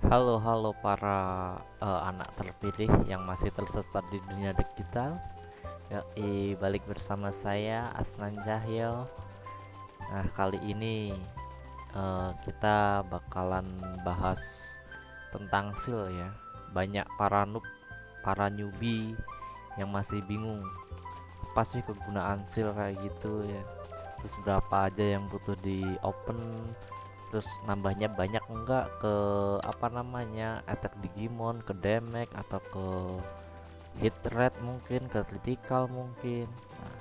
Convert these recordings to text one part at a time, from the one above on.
Halo, halo para anak terpilih yang masih tersesat di dunia digital. Balik bersama saya Asnan Cahyo. Nah, kali ini kita bakalan bahas tentang seal ya. Banyak para noob, para newbie yang masih bingung apa sih kegunaan seal kayak gitu ya. Terus berapa aja yang butuh di open, terus nambahnya banyak enggak ke apa namanya attack Digimon, ke damage atau ke hit rate, mungkin ke critical mungkin. Nah,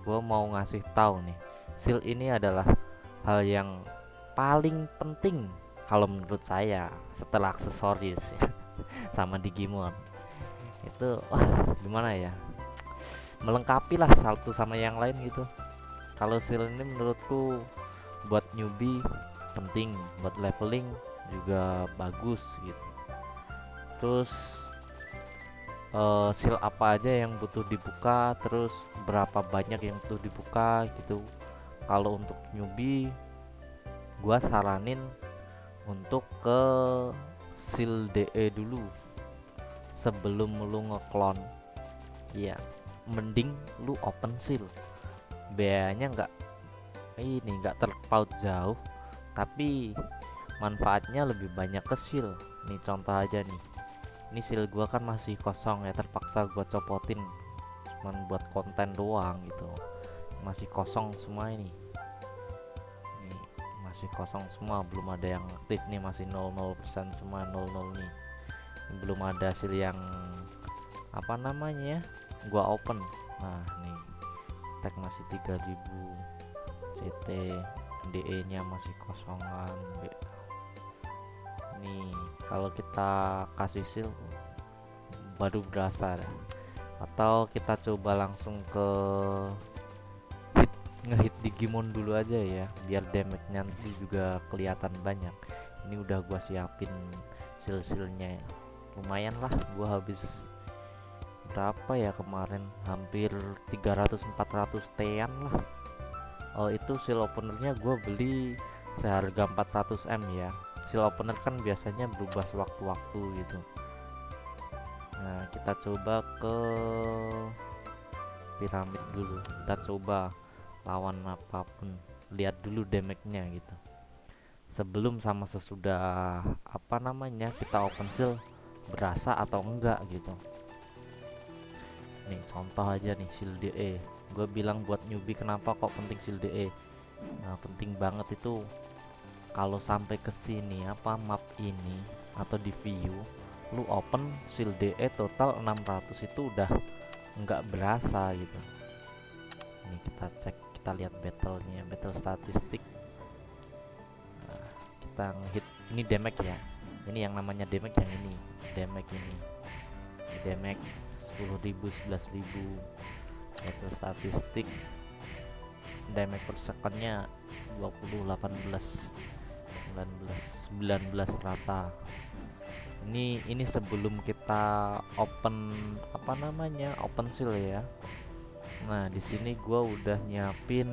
gue mau ngasih tahu nih, seal ini adalah hal yang paling penting kalau menurut saya setelah aksesoris sama Digimon. Itu wah, gimana ya, melengkapi lah satu sama yang lain gitu. Kalau seal ini menurutku buat newbie penting, buat leveling juga bagus gitu. Terus seal apa aja yang butuh dibuka, terus berapa banyak yang butuh dibuka gitu. Kalau untuk newbie gua saranin untuk ke seal DE dulu sebelum lu ngeklon. Iya, mending lu open seal, biayanya nggak terpaut jauh, tapi manfaatnya lebih banyak ke seal. Nih contoh aja nih, ini seal gua kan masih kosong ya, terpaksa gua copotin cuman buat konten doang gitu. Masih kosong semua ini. Nih, masih kosong semua, belum ada yang aktif nih, masih 00% semua, 00 nih. Ini belum ada hasil yang apa namanya gua open. Nah nih, tag masih 3000, CT DE nya masih kosongan. Nih kalau kita kasih seal baru berasa dah. Atau kita coba langsung ke hit, ngehit Digimon dulu aja ya, biar damage-nya nanti juga kelihatan banyak. Ini udah gua siapin seal-sealnya, lumayan lah. Gua habis berapa ya kemarin, hampir 300-400 tean lah. Oh, itu seal openernya gue beli seharga 400 M ya. Seal opener kan biasanya berubah sewaktu-waktu gitu. Nah, kita coba ke piramid dulu. Kita coba lawan apapun, lihat dulu damage-nya gitu. Sebelum sama sesudah apa namanya kita open seal, berasa atau enggak gitu. Nih contoh aja nih, seal DE. Gue bilang buat newbie kenapa kok penting seal DE. Nah, penting banget itu kalau sampai ke sini apa map ini atau di view lu open seal DE total 600, itu udah nggak berasa gitu. Ini kita cek, kita lihat battlenya, battle statistik. Nah, kita hit ini damage ya, ini yang namanya damage, yang ini damage, ini damage 10.000, 11.000. Battle statistik damage per secondnya 20, 18, 19 rata. Ini sebelum kita open apa namanya open seal ya. Nah di sini gua udah nyiapin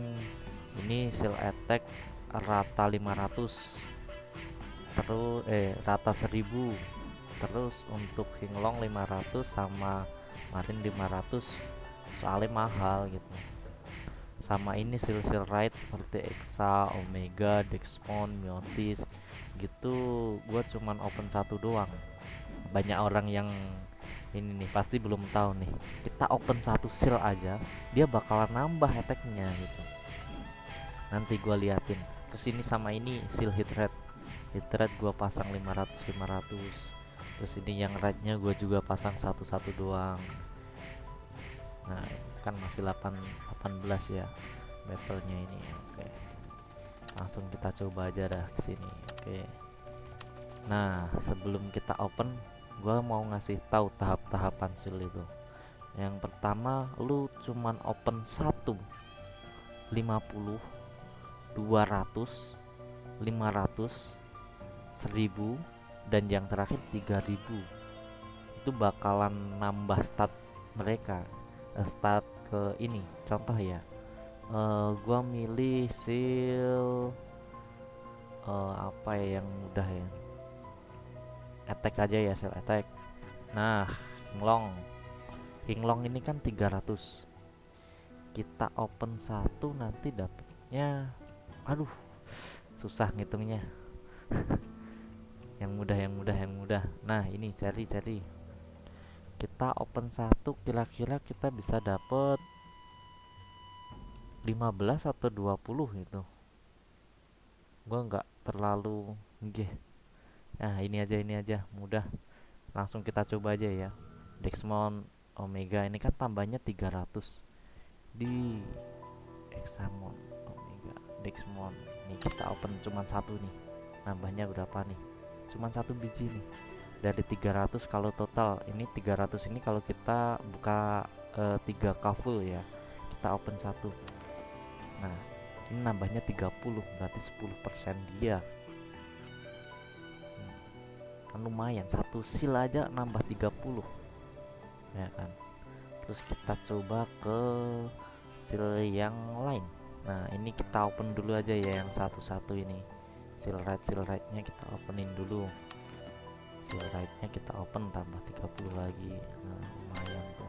ini seal attack rata 500, terus rata 1000, terus untuk hinglong 500 sama marin 500, soalnya mahal gitu. Sama ini seal ride seperti Exa, Omega, Dexmon, Miotis gitu. Gua cuman open satu doang. Banyak orang yang ini nih pasti belum tahu nih, kita open satu seal aja dia bakalan nambah attacknya gitu. Nanti gua liatin. Terus ini sama ini seal hit rate gua pasang 500 500. Terus ini yang rate nya gua juga pasang satu-satu doang. Nah kan masih 18 ya battlenya ini. Oke, langsung kita coba aja dah kesini. Oke, nah sebelum kita open gua mau ngasih tahu tahap-tahapan seal itu. Yang pertama, lu cuman open 1, 50, 200, 500, 1000, dan yang terakhir 3000. Itu bakalan nambah stat mereka. Stat ke ini contoh ya. Gua milih seal apa ya yang mudah ya. attack aja ya, seal attack. Nah, Kinglong ini kan 300. Kita open satu nanti dapatnya, aduh, susah ngitungnya. Yang mudah. Nah, ini cari. Kita open satu, kira-kira kita bisa dapet 15 atau 20 gitu. Gua nggak terlalu nggih. Nah, ini aja, mudah. Langsung kita coba aja ya. Dexmon Omega ini kan tambahnya 300 di Examon Omega Dexmon. Nih kita open cuman satu nih. Nambahnya berapa nih? Cuman satu biji nih. Dari 300 kalau total. Ini 300 ini kalau kita buka 3K full ya. Kita open satu. Nah, ini nambahnya 30, berarti 10% dia. Kan lumayan, satu seal aja nambah 30. Ya kan? Terus kita coba ke seal yang lain. Nah, ini kita open dulu aja ya yang satu-satu ini. Seal right-nya kita openin dulu. Seal right-nya kita open tambah 30 lagi. Nah, lumayan tuh.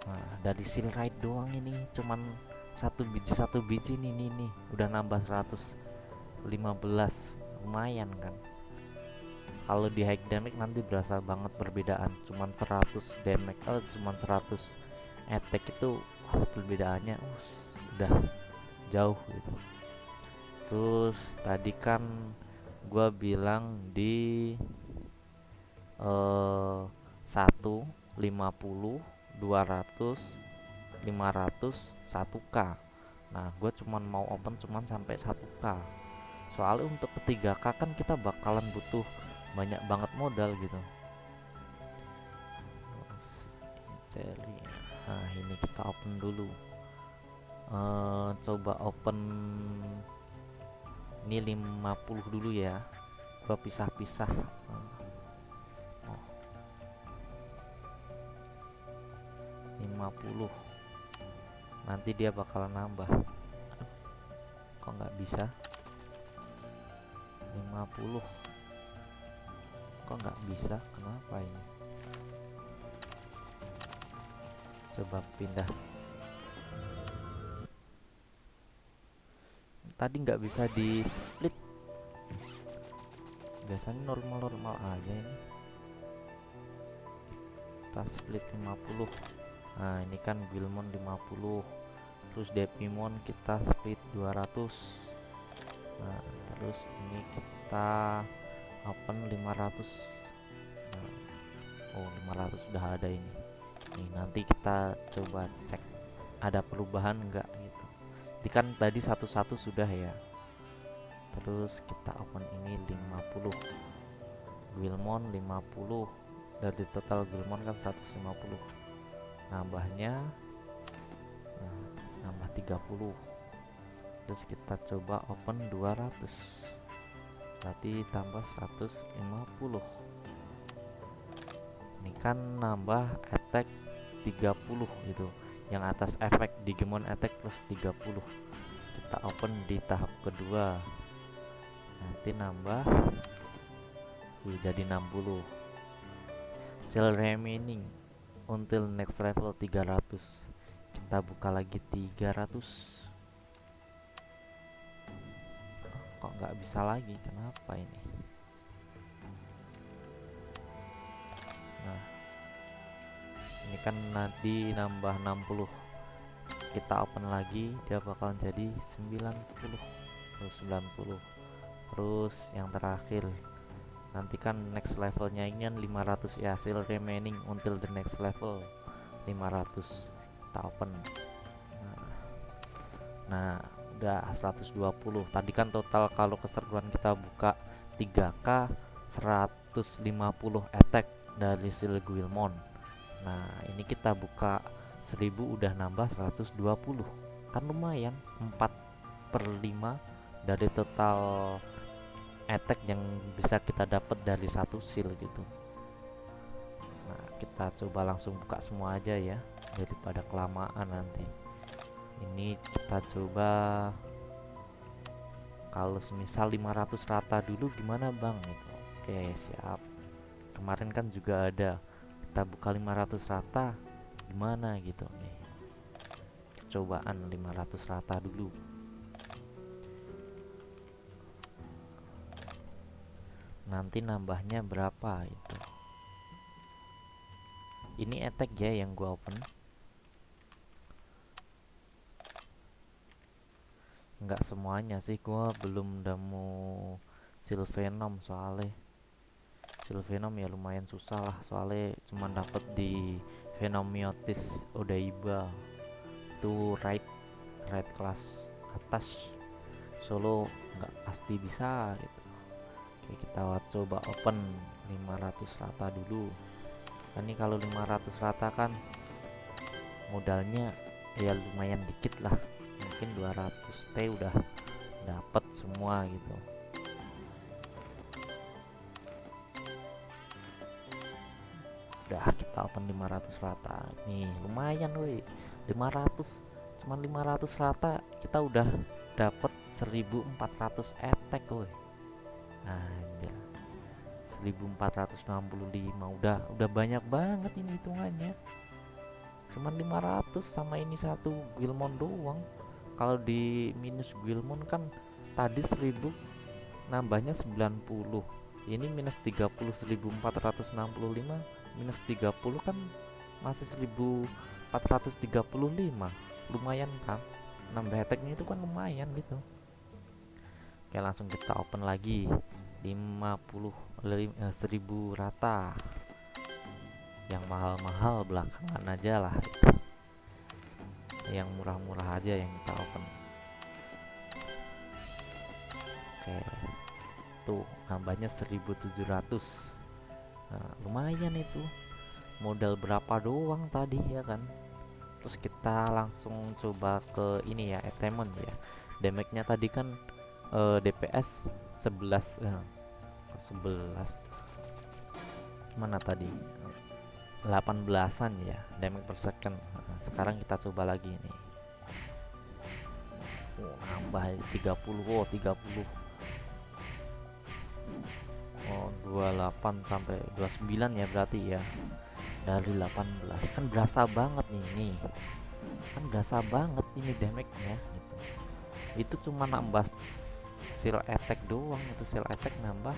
Nah, dari seal right doang ini cuman satu biji nih udah nambah 115. Lumayan kan. Kalau di high damage nanti berasa banget perbedaan. Cuman 100 damage, cuman 100 attack itu perbedaannya udah jauh gitu. Terus tadi kan gua bilang di 150, 200, 500, 1k. Nah, gue cuman mau open cuman sampai 1k. Soalnya untuk ketiga k kan kita bakalan butuh banyak banget modal gitu. Celi. Nah, ini kita open dulu. Coba open ini 50 dulu ya. Gua pisah-pisah. 50. Nanti dia bakalan nambah. Kok nggak bisa? 50. Kok nggak bisa? Kenapa ini? Coba pindah. Tadi nggak bisa di split. Biasanya normal aja ini. Kita split 50. Nah, ini kan Guilmon 50. Terus Depimon kita split 200. Nah, terus ini kita open 500. Nah, 500 sudah ada ini. Nih, nanti kita coba cek ada perubahan enggak gitu. Jadi kan tadi satu-satu sudah ya. Terus kita open ini 50. Guilmon 50. Dari total Guilmon kan 150. Nambahnya nambah 30. Terus kita coba open 200. Berarti tambah 150. Ini kan nambah attack 30 gitu. Yang atas efek Digimon attack plus 30. Kita open di tahap kedua. Nanti nambah jadi 60. Seal remaining until next level 300. Kita buka lagi 300. Kok nggak bisa lagi? Kenapa ini? Nah, ini kan nanti nambah 60. Kita open lagi, dia bakalan jadi 90. Terus 90. Terus yang terakhir nanti kan next levelnya ini kan 500 ya. Seal remaining until the next level 500. Kita open. Nah, udah 120. Tadi kan total kalau keseruan kita buka 3k 150 attack dari Seal Guilmon. Nah, ini kita buka 1000 udah nambah 120. Kan lumayan, 4/5 dari total attack yang bisa kita dapat dari satu seal gitu. Nah, kita coba langsung buka semua aja ya, daripada kelamaan nanti. Ini kita coba kalau semisal 500 rata dulu gimana bang gitu. Oke, siap. Kemarin kan juga ada kita buka 500 rata gimana gitu nih. Cobaan 500 rata dulu. Nanti nambahnya berapa itu. Ini attack ya yang gua open. Nggak semuanya sih, gua belum nemu Sylvenom soalnya. Sylvenom ya lumayan susah lah, soalnya cuma dapet di Venomiotis Odaiba. Itu right kelas atas. Solo nggak pasti bisa gitu. Oke, kita coba open 500 rata dulu. Ini kalau 500 rata kan modalnya ya lumayan dikit lah, mungkin 200 T udah dapat semua gitu. Udah kita open 500 rata nih, lumayan woi. 500, cuman 500 rata kita udah dapat 1400 attack woi. Anjir, 1465 udah banyak banget ini hitungannya. Cuman 500 sama ini satu Guilmon doang. Kalau di minus Guilmon kan tadi 1000 nambahnya 90. Ini minus 30 1465 minus 30 kan masih 1435. Lumayan kan? Nambah attack-nya itu kan lumayan gitu. Oke, langsung kita open lagi 1000 rata. Yang mahal-mahal belakangan aja lah gitu. Yang murah-murah aja yang kita open. Oke, tuh nambahnya 1700. Nah, lumayan itu, modal berapa doang tadi ya kan. Terus kita langsung coba ke ini ya, Etemon ya. Damage-nya tadi kan DPS 11 11 mana tadi, 18an ya damage per second. Nah, sekarang kita coba lagi nih. Nambah 30. 30. 28 sampai 29 ya berarti ya. Dari 18 kan berasa banget nih. Kan berasa banget ini damage-nya gitu. Itu cuma nambah seal attack doang, itu seal attack nambah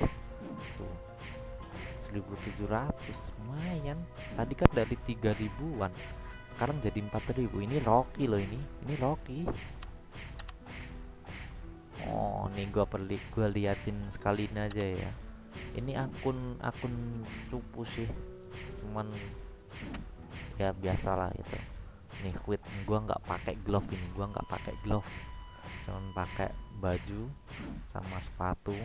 tuh 1700, lumayan. Tadi kan dari 3000-an, sekarang jadi 4000. Ini Rocky loh, ini Rocky. Oh, nih gua liatin sekalian aja ya. Ini akun cupu sih, cuman ya biasalah itu. Nih quit, gua nggak pakai glove ini, cuman pakai baju sama sepatu.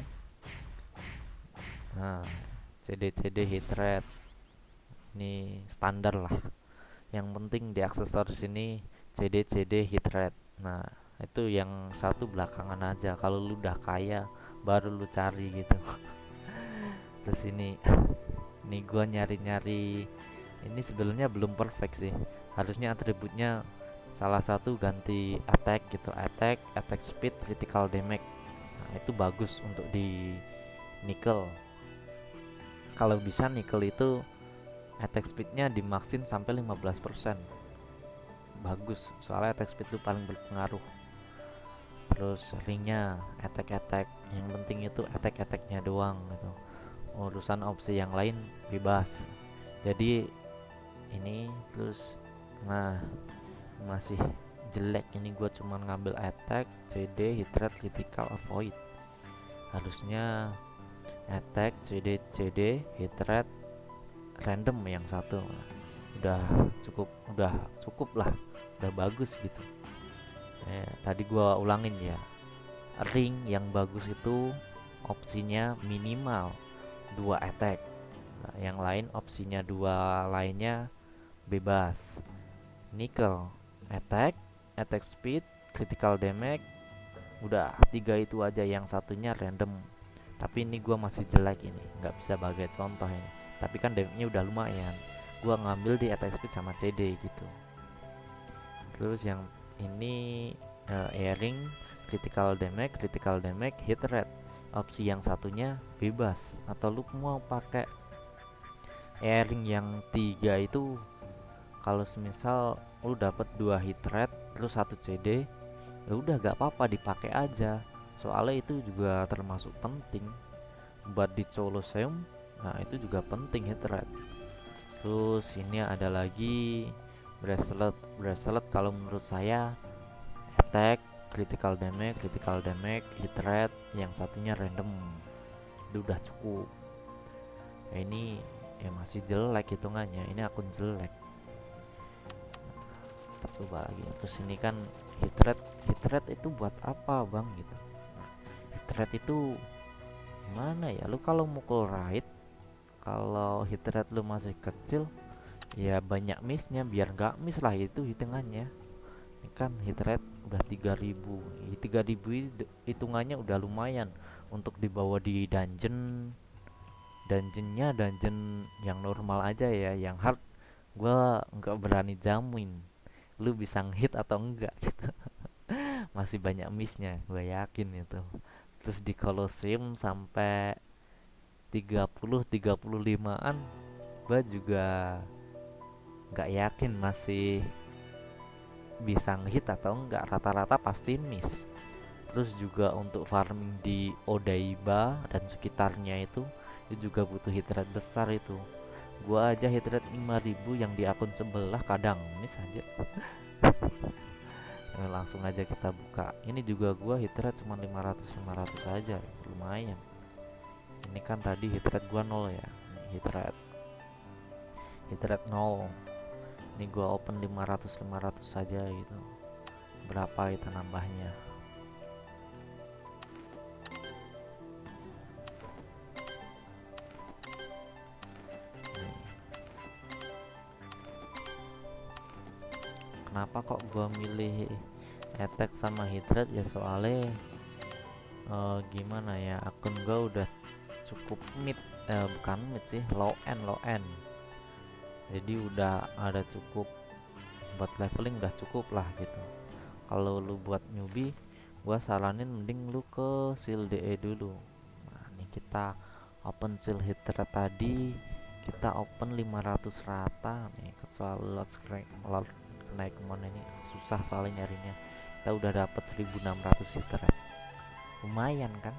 Nah, CD hit rate ini standar lah. Yang penting di aksesoris ini CD hit rate. Nah, itu yang satu belakangan aja. Kalau lu udah kaya baru lu cari gitu. Terus ini gua nyari ini sebenarnya belum perfect sih. Harusnya atributnya salah satu ganti attack gitu, attack speed, critical damage. Nah, itu bagus untuk di nickel. Kalau bisa nickel itu attack speednya dimaksin sampai 15%. Bagus, soalnya attack speed itu paling berpengaruh. Terus ringnya attack, yang penting itu attacknya doang gitu. Urusan opsi yang lain bebas. Jadi ini terus, nah masih jelek ini, gue cuma ngambil attack, CD, hit rate, critical, avoid. Harusnya attack, CD, hit rate, random yang satu. Udah cukup lah, udah bagus gitu. Tadi gua ulangin ya, ring yang bagus itu opsinya minimal 2 attack. Nah, yang lain opsinya 2 lainnya bebas. Nickel attack speed, critical damage, udah 3 itu aja, yang satunya random. Tapi ini gua masih jelek, ini nggak bisa bagai contoh ini. Tapi kan damage-nya udah lumayan, gua ngambil di attack speed sama CD gitu. Terus yang ini airing, critical damage, hit rate. opsi yang satunya bebas, atau lu mau pakai airing yang 3 itu. Kalau semisal lu dapat 2 hit rate terus 1 CD, ya udah gak apa-apa dipakai aja, soalnya itu juga termasuk penting buat di Colosseum. Nah itu juga penting hit rate. Terus ini ada lagi bracelet kalau menurut saya attack, critical damage, hit rate, yang satunya random, itu udah cukup. Ya ini ya masih jelek hitungannya, ini akun jelek. Kita coba lagi. Terus ini kan hit rate itu buat apa bang gitu. Nah, hit rate itu gimana ya, lu kalau mukul right, kalau hit rate lu masih kecil ya banyak missnya, biar nggak miss lah itu hitungannya. Ini kan hit rate udah 3000. 3000 hitungannya udah lumayan untuk dibawa di dungeon yang normal aja ya. Yang hard gua nggak berani jamin lu bisa ngehit atau enggak gitu. Masih banyak missnya gue yakin itu. Terus di Colosseum sampai 35an gue juga nggak yakin masih bisa ngehit atau enggak, rata-rata pasti miss. Terus juga untuk farming di Odaiba dan sekitarnya itu juga butuh hit rate besar itu. Gua aja hit rate 5000 yang di akun sebelah kadang miss aja. Nah, langsung aja kita buka. Ini juga gua hit rate cuma 500 aja, lumayan. Ini kan tadi hit rate gua 0 ya. Hit rate 0. Ini gua open 500 saja gitu. Berapa kita nambahnya? Kenapa kok gua milih attack sama hit rate ya, soalnya gimana ya, akun gua udah cukup mid, bukan mid sih, low end. Jadi udah ada cukup buat leveling, udah cukup lah gitu. Kalau lu buat newbie, gua saranin mending lu ke seal DE dulu. Nah ini kita open seal hit rate tadi, kita open 500 rata nih. Soal lot naik mon ini susah soalnya nyarinya. Kita udah dapat 1600 hit rate, lumayan kan,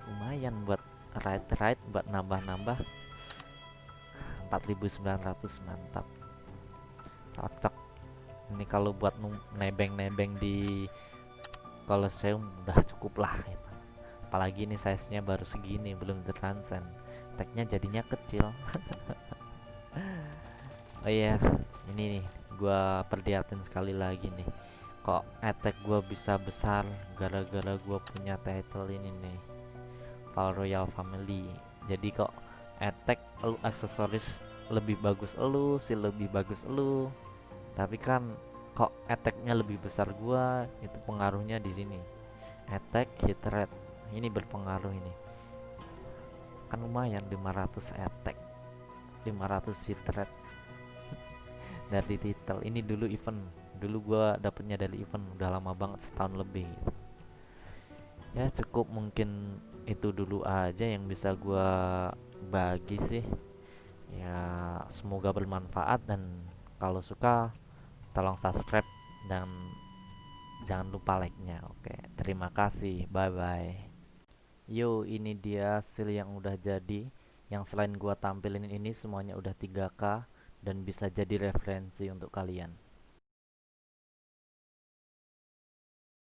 lumayan buat right buat nambah 4900, mantap, cocok. Ini kalau buat nebeng di Colosseum udah cukup lah gitu. Apalagi ini size nya baru segini, belum transcend, tagnya jadinya kecil. Oh iya, ini nih gua perlihatin sekali lagi nih, kok attack gua bisa besar gara-gara gua punya title ini nih, Val Royal Family. Jadi kok attack lu aksesoris lebih bagus elu sih, lebih bagus elu, tapi kan kok attacknya lebih besar gua, itu pengaruhnya di sini. Attack hit rate ini berpengaruh ini, kan lumayan 500 attack, 500 hit rate dari title ini. Dulu event, dulu gua dapetnya dari event, udah lama banget, setahun lebih. Ya cukup mungkin itu dulu aja yang bisa gua bagi sih. Ya semoga bermanfaat, dan kalau suka tolong subscribe dan jangan lupa like-nya. Oke, terima kasih. Bye bye. Yo, ini dia hasil yang udah jadi. Yang selain gua tampilin ini semuanya udah 3K dan bisa jadi referensi untuk kalian.